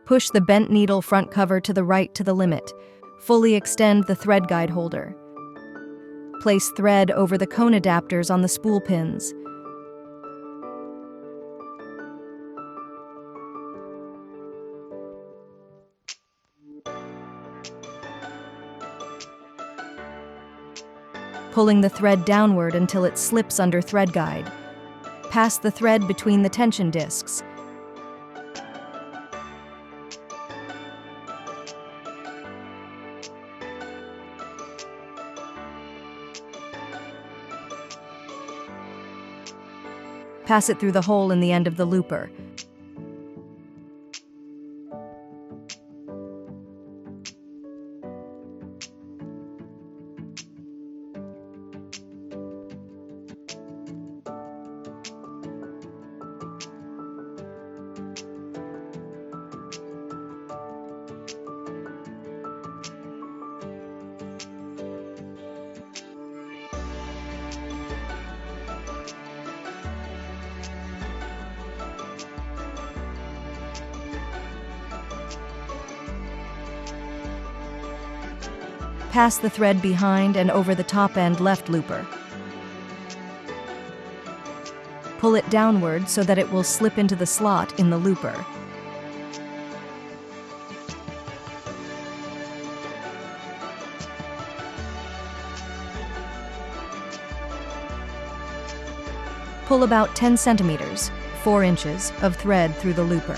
Push the bent needle front cover to the right to the limit. Fully extend the thread guide holder. Place thread over the cone adapters on the spool pins. Pulling the thread downward until it slips under thread guide. Pass the thread between the tension discs. Pass it through the hole in the end of the looper. Pass the thread behind and over the top end left looper. Pull it downward so that it will slip into the slot in the looper. Pull about 10 centimeters, 4 inches, of thread through the looper.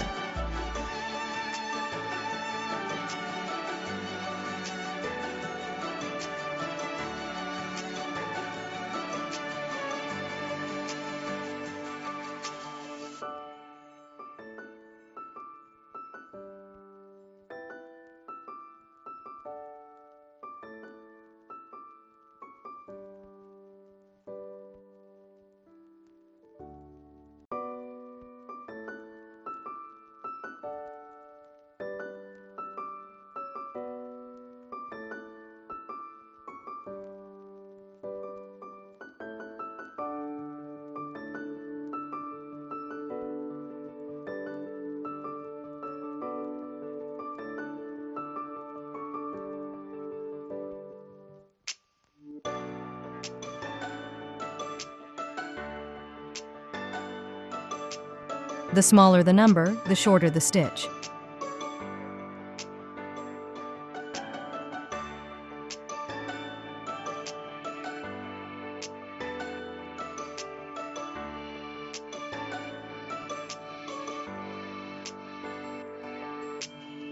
The smaller the number, the shorter the stitch.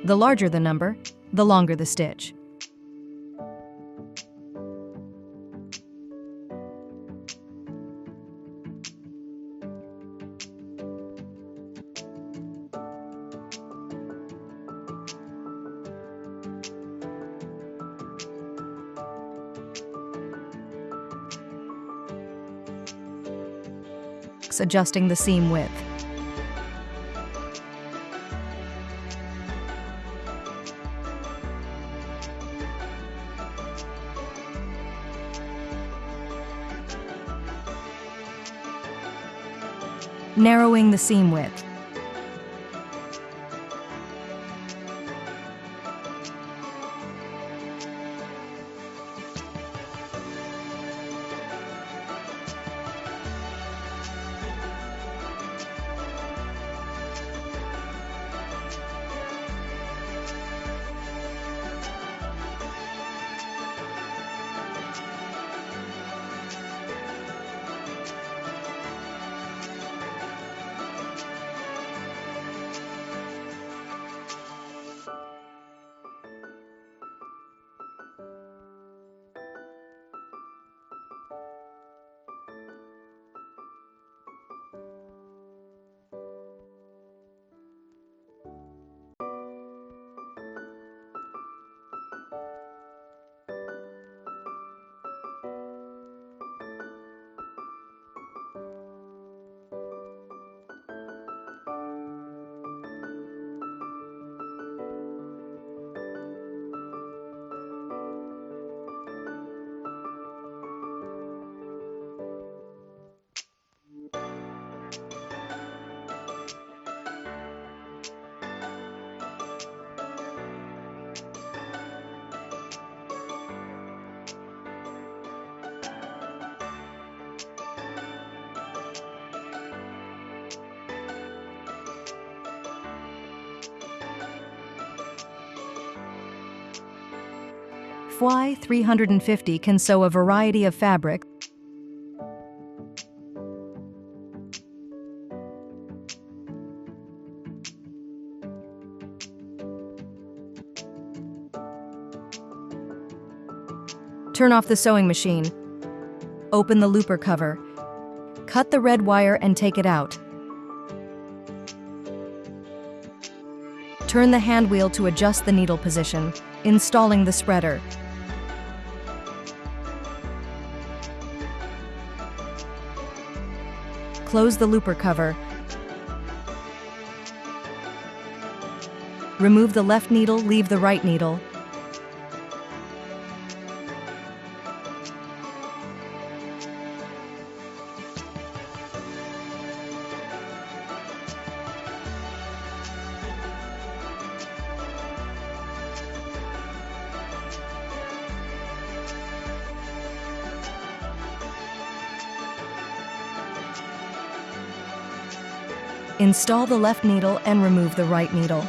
The larger the number, the longer the stitch. Adjusting the seam width. Narrowing the seam width. FEIYUE 350 can sew a variety of fabric. Turn off the sewing machine. Open the looper cover. Cut the red wire and take it out. Turn the hand wheel to adjust the needle position, installing the spreader. Close the looper cover. Remove the left needle, leave the right needle. Install the left needle and remove the right needle.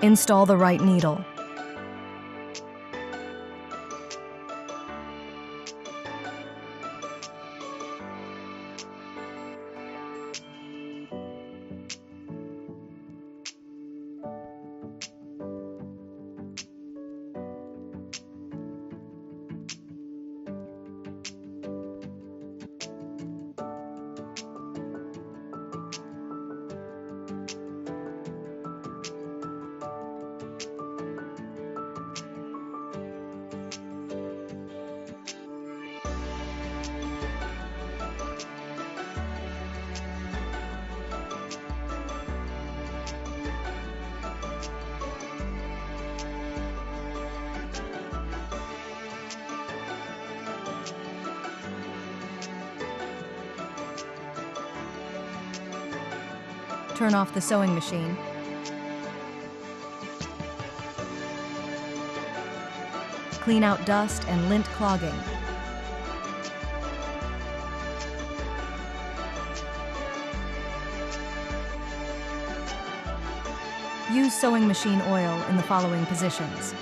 Install the right needle. Turn off the sewing machine. Clean out dust and lint clogging. Use sewing machine oil in the following positions.